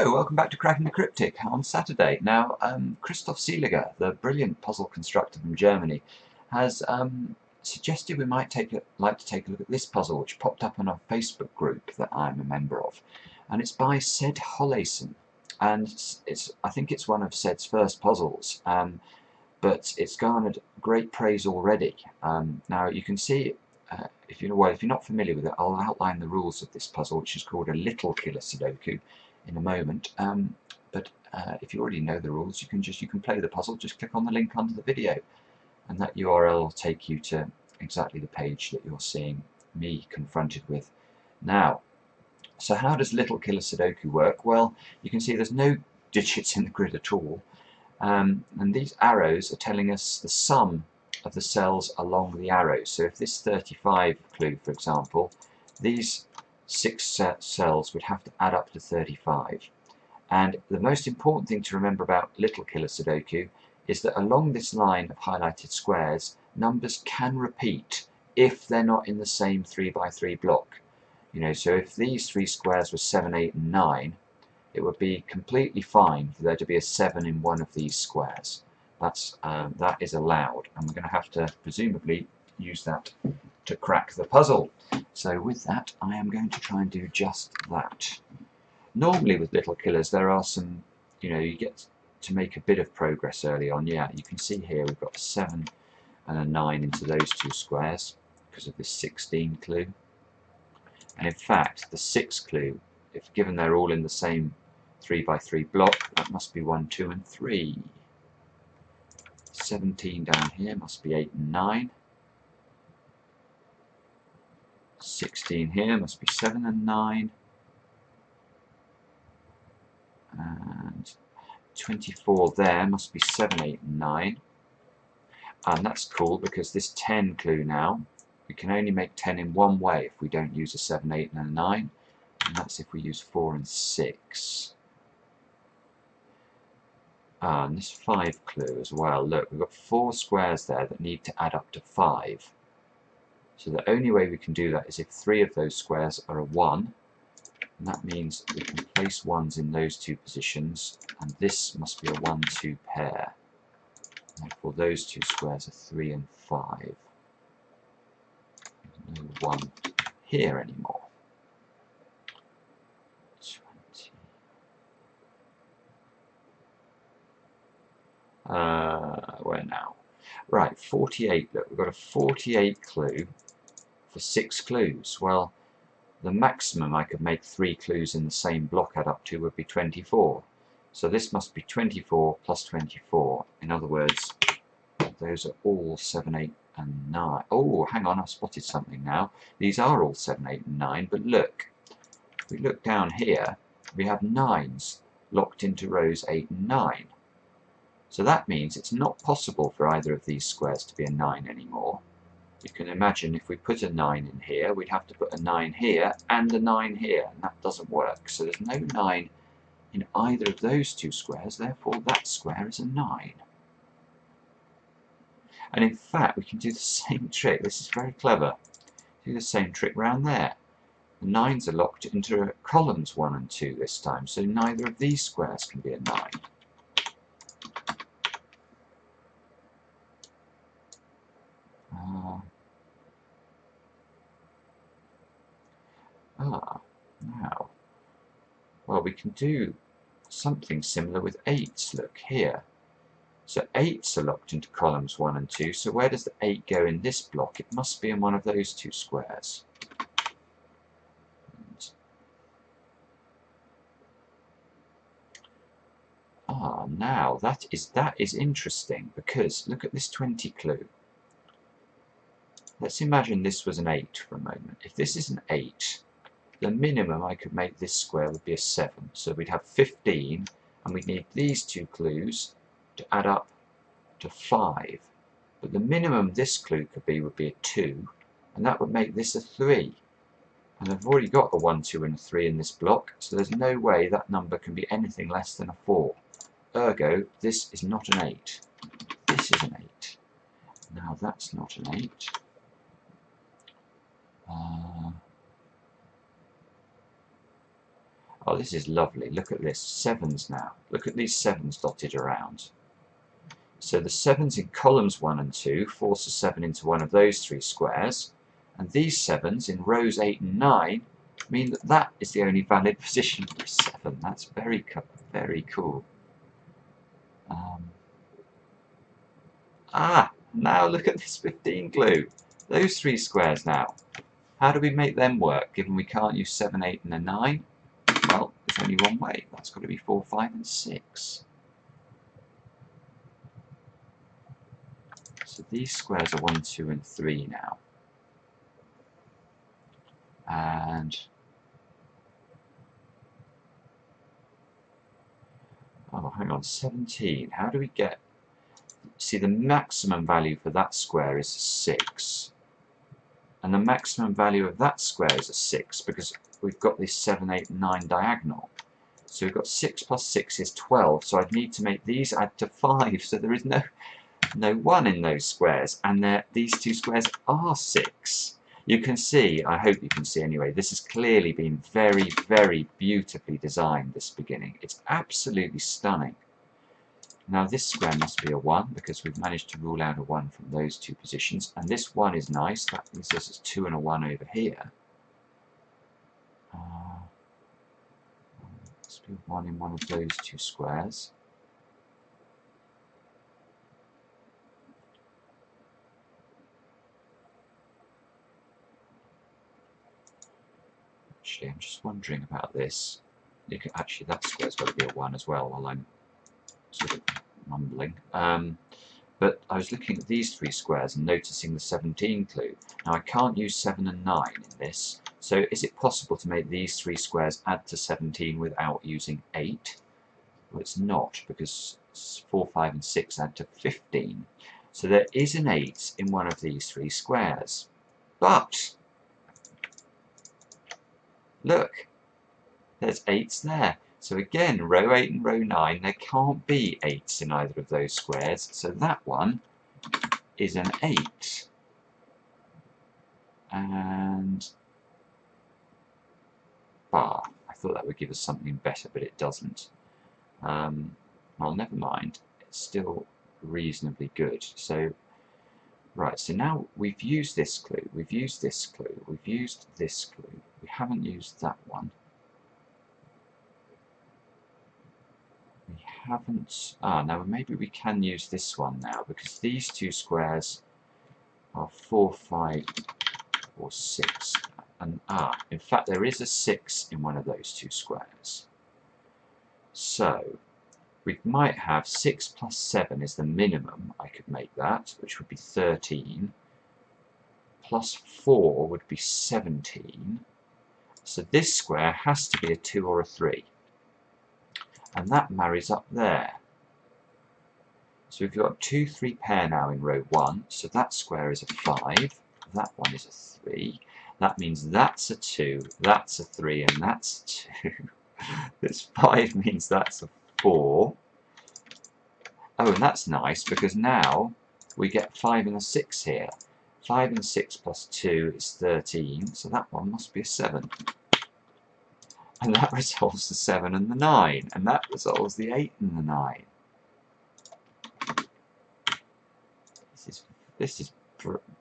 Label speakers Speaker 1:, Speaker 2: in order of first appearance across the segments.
Speaker 1: Hello, welcome back to Cracking the Cryptic on Saturday. Now, Christoph Seeliger, the brilliant puzzle constructor from Germany, has suggested we might like to take a look at this puzzle, which popped up on a Facebook group that I'm a member of, and it's by Sed Holaysan, and I think it's one of Sed's first puzzles, but it's garnered great praise already. Now you can see, if you're not familiar with it, I'll outline the rules of this puzzle, which is called a Little Killer Sudoku, in a moment. But if you already know the rules, you can play the puzzle. Just click on the link under the video, and that URL will take you to exactly the page that you're seeing me confronted with now. So how does Little Killer Sudoku work? Well, you can see there's no digits in the grid at all, and these arrows are telling us the sum of the cells along the arrows. So if this 35 clue, for example, these 6 cells would have to add up to 35. And the most important thing to remember about Little Killer Sudoku is that along this line of highlighted squares, numbers can repeat if they're not in the same 3x3 block. So if these 3 squares were 7, 8 and 9, it would be completely fine for there to be a 7 in one of these squares. That is allowed, and we're going to have to presumably use that to crack the puzzle. So with that, I am going to try and do just that. Normally with Little Killers there are some, you get to make a bit of progress early on. Yeah, you can see here we've got a 7 and a 9 into those 2 squares because of this 16 clue. And in fact, the 6 clue, if given they're all in the same 3x3 block, that must be 1, 2 and 3. 17 down here must be 8 and 9. 16 here must be 7 and 9. And 24 there must be 7, 8 and 9. And that's cool because this 10 clue now, we can only make 10 in one way if we don't use a 7, 8 and a 9. And that's if we use 4 and 6. And this 5 clue as well. Look, we've got 4 squares there that need to add up to 5. So the only way we can do that is if 3 of those squares are a 1, and that means we can place 1s in those 2 positions, and this must be a 1-2 pair. Therefore those 2 squares are 3 and 5. There's no 1 here anymore. 20. Where now? Right, 48. Look, we've got a 48 clue for 6 clues. Well, the maximum I could make 3 clues in the same block add up to would be 24. So this must be 24 plus 24. In other words, those are all 7, 8 and 9. Oh, hang on, I've spotted something now. These are all 7, 8 and 9, but look, if we look down here, we have 9s locked into rows 8 and 9. So that means it's not possible for either of these squares to be a 9 anymore. You can imagine if we put a 9 in here, we'd have to put a 9 here and a 9 here, and that doesn't work. So there's no 9 in either of those 2 squares, therefore that square is a 9. And in fact, we can do the same trick. This is very clever. Do the same trick round there. The 9s are locked into columns 1 and 2 this time, so neither of these squares can be a 9. Now, well, we can do something similar with 8s. Look here. So 8s are locked into columns 1 and 2, so where does the 8 go in this block? It must be in one of those 2 squares. Now that is interesting, because look at this 20 clue. Let's imagine this was an 8 for a moment. If this is an 8, the minimum I could make this square would be a 7. So we'd have 15, and we'd need these 2 clues to add up to 5. But the minimum this clue could be would be a 2, and that would make this a 3. And I've already got a 1, 2 and a 3 in this block, so there's no way that number can be anything less than a 4. Ergo, this is not an 8. This is an 8. Now that's not an 8. Oh, this is lovely. Look at this. 7s now. Look at these 7s dotted around. So the 7s in columns 1 and 2 force a 7 into one of those 3 squares. And these 7s in rows 8 and 9 mean that that is the only valid position for a 7. That's very cool. Now look at this 15 clue. Those 3 squares now. How do we make them work, given we can't use 7, 8 and a 9? Well, there's only one way. That's got to be 4, 5 and 6. So these squares are 1, 2 and 3 now. And oh, hang on, 17. How do we get... See, the maximum value for that square is 6. And the maximum value of that square is a 6 because we've got this 7, 8, and 9 diagonal. So we've got 6 plus 6 is 12. So I'd need to make these add to 5. So there is no 1 in those squares. And these 2 squares are 6. You can see, I hope you can see anyway, this has clearly been very, very beautifully designed, this beginning. It's absolutely stunning. Now this square must be a 1 because we've managed to rule out a 1 from those 2 positions. And this 1 is nice. That means this is 2 and a 1 over here. Must be a 1 in one of those 2 squares. Actually, I'm just wondering about this. Actually, that square's got to be a 1 as well while I'm sort of mumbling. But I was looking at these 3 squares and noticing the 17 clue. Now I can't use 7 and 9 in this, so is it possible to make these 3 squares add to 17 without using 8? Well, it's not, because 4, 5 and 6 add to 15. So there is an 8 in one of these 3 squares. But look, there's 8s there. So again, row 8 and row 9, there can't be 8s in either of those squares. So that one is an 8. And I thought that would give us something better, but it doesn't. Well, never mind. It's still reasonably good. So, right, so now we've used this clue, we've used this clue, we've used this clue. We haven't used that one. We haven't... now maybe we can use this one now, because these 2 squares are 4, 5, or 6. And, in fact, there is a 6 in one of those 2 squares. So, we might have 6 plus 7 is the minimum. I could make that, which would be 13. Plus 4 would be 17. So this square has to be a 2 or a 3. And that marries up there. So we've got 2, 3 pair now in row 1. So that square is a 5. That one is a 3. That means that's a 2, that's a 3, and that's a 2. This 5 means that's a 4. Oh, and that's nice because now we get 5 and a 6 here. 5 and 6 plus 2 is 13, so that one must be a 7. And that resolves the 7 and the 9, and that resolves the 8 and the 9. This is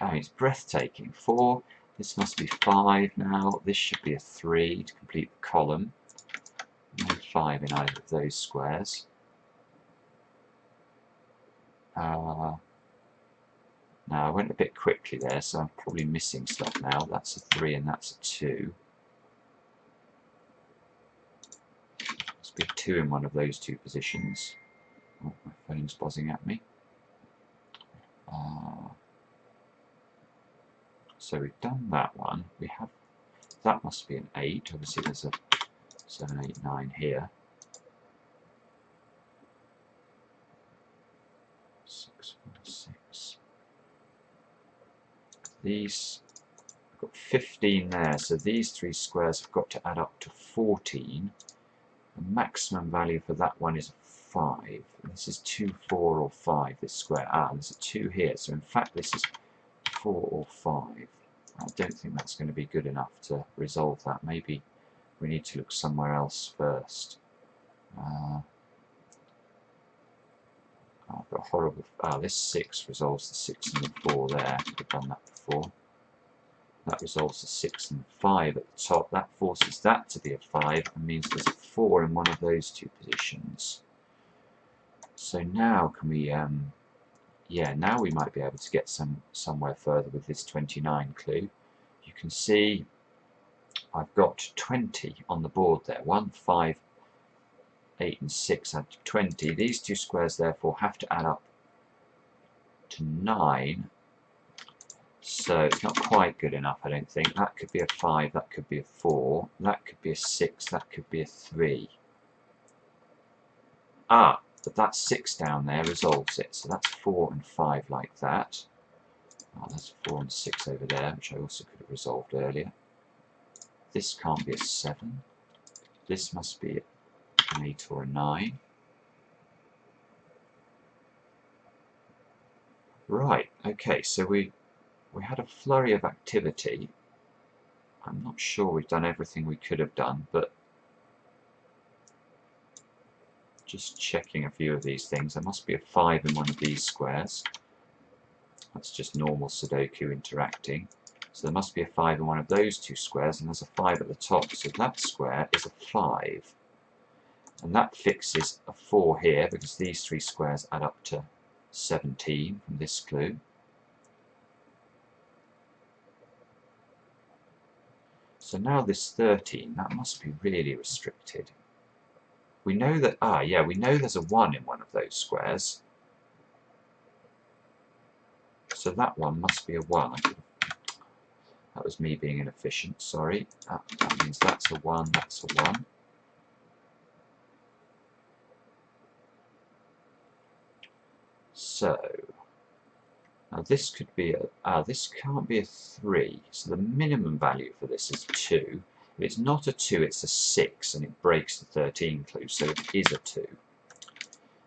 Speaker 1: it's breathtaking. 4, this must be 5 now, this should be a 3 to complete the column. No 5 in either of those squares. Now I went a bit quickly there, so I'm probably missing stuff now. That's a 3 and that's a 2. Must be a 2 in one of those 2 positions. Oh, my phone's buzzing at me. So we've done that one. We have that must be an 8. Obviously there's a 7, 8, 9 here. 6, 4, 6. These, I've got 15 there, so these 3 squares have got to add up to 14. The maximum value for that one is 5. And this is 2, 4, or 5, this square. There's a 2 here, so in fact this is 4 or 5. I don't think that's going to be good enough to resolve that. Maybe we need to look somewhere else first. I've got a horrible... this 6 resolves the 6 and the 4 there. I've done that before. That resolves the 6 and 5 at the top. That forces that to be a 5 and means there's a 4 in one of those two positions. So now can we... yeah, now we might be able to get somewhere further with this 29 clue. You can see I've got 20 on the board there. 1, 5, 8 and 6 add to 20. These two squares therefore have to add up to 9. So it's not quite good enough, I don't think. That could be a 5, that could be a 4, that could be a 6, that could be a 3. Ah, but that 6 down there resolves it. So that's 4 and 5 like that. Oh, that's 4 and 6 over there, which I also could have resolved earlier. This can't be a 7. This must be an 8 or a 9. Right, okay, so we had a flurry of activity. I'm not sure we've done everything we could have done, but just checking a few of these things. There must be a 5 in one of these squares. That's just normal Sudoku interacting. So there must be a 5 in one of those two squares, and there's a 5 at the top. So that square is a 5. And that fixes a 4 here, because these three squares add up to 17 from this clue. So now this 13, that must be really restricted. We know that, yeah, we know there's a 1 in one of those squares. So that one must be a 1. That was me being inefficient, sorry. That means that's a 1, that's a 1. So, now this could be this can't be a 3. So the minimum value for this is 2. If it's not a 2, it's a 6, and it breaks the 13 clue, so it is a 2.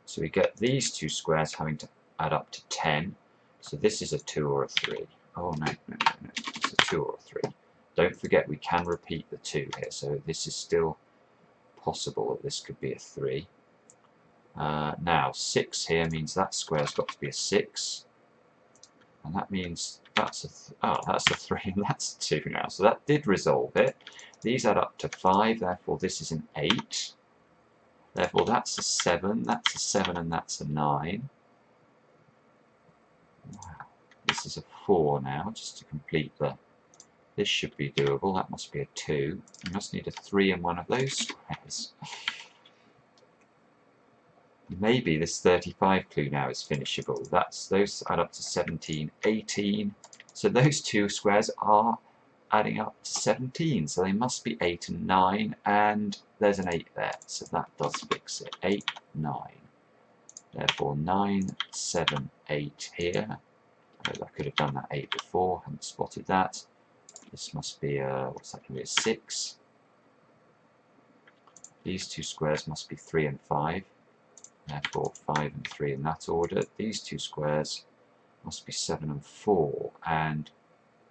Speaker 1: So we get these two squares having to add up to 10. So this is a 2 or a 3. Oh, no. It's a 2 or a 3. Don't forget we can repeat the 2 here, so this is still possible that this could be a 3. Now, 6 here means that square's got to be a 6. And that means that's a 3 and that's a 2 now. So that did resolve it. These add up to 5, therefore this is an 8. Therefore that's a 7, that's a 7 and that's a 9. Wow. This is a 4 now, just to complete the... This should be doable, that must be a 2. You must need a 3 in one of those squares. Maybe this 35 clue now is finishable. Those add up to 17, 18. So those two squares are adding up to 17. So they must be 8 and 9, and there's an 8 there. So that does fix it. 8, 9. Therefore 9, 7, 8 here. I could have done that 8 before, haven't spotted that. This must be what's that going to be, a 6. These two squares must be 3 and 5. Therefore 5 and 3 in that order. These two squares must be 7 and 4, and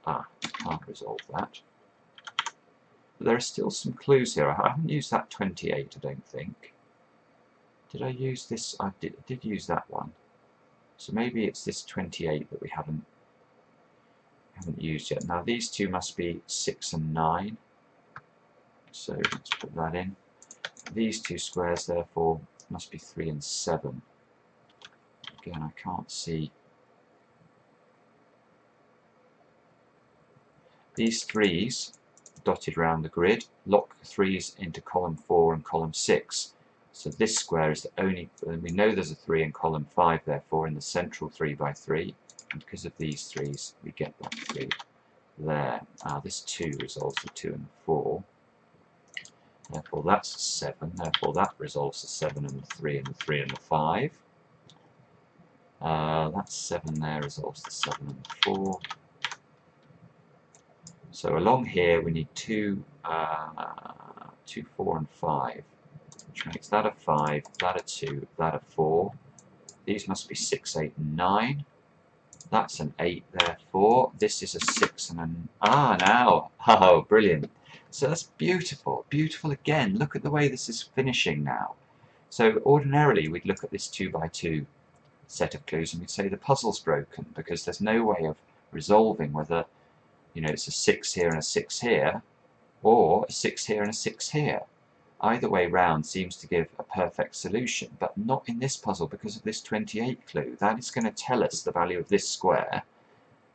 Speaker 1: can't resolve that. But there are still some clues here. I haven't used that 28, I don't think. Did I use this? I did use that one. So maybe it's this 28 that we haven't used yet. Now these two must be 6 and 9. So let's put that in. These two squares therefore must be 3 and 7. Again, I can't see. These 3's dotted around the grid lock the 3's into column 4 and column 6. So this square is the only, we know there's a 3 in column 5 therefore in the central 3 by 3, and because of these 3's we get that 3 there. This 2 resolves the 2 and the 4. Therefore that's a 7, therefore that resolves the 7 and the 3 and the 3 and the 5. That 7 there resolves the 7 and the 4. So along here we need 2, 4 and 5, which makes that a 5, that a 2, that a 4. These must be 6, 8 and 9. That's an 8 therefore. This is a 6 and an... now! Oh, brilliant. So that's beautiful, beautiful again. Look at the way this is finishing now. So ordinarily we'd look at this 2x2 set of clues and we'd say the puzzle's broken because there's no way of resolving whether, you know, it's a 6 here and a 6 here, or a 6 here and a 6 here. Either way round seems to give a perfect solution, but not in this puzzle because of this 28 clue. That is going to tell us the value of this square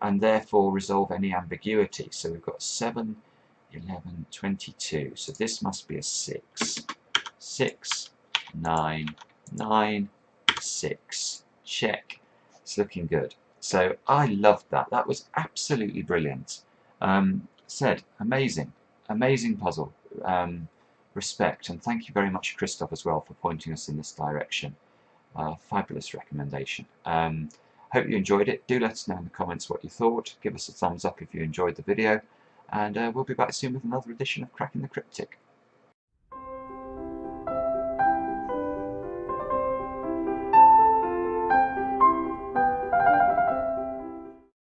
Speaker 1: and therefore resolve any ambiguity. So we've got 7, 11, 22. So this must be a 6. 6, 9, 9, 6. Check. It's looking good. So I loved that. That was absolutely brilliant. Sed, amazing. Amazing puzzle. Respect, and thank you very much, Christoph, as well, for pointing us in this direction. Fabulous recommendation. Hope you enjoyed it. Do let us know in the comments what you thought. Give us a thumbs up if you enjoyed the video, and we'll be back soon with another edition of Cracking the Cryptic.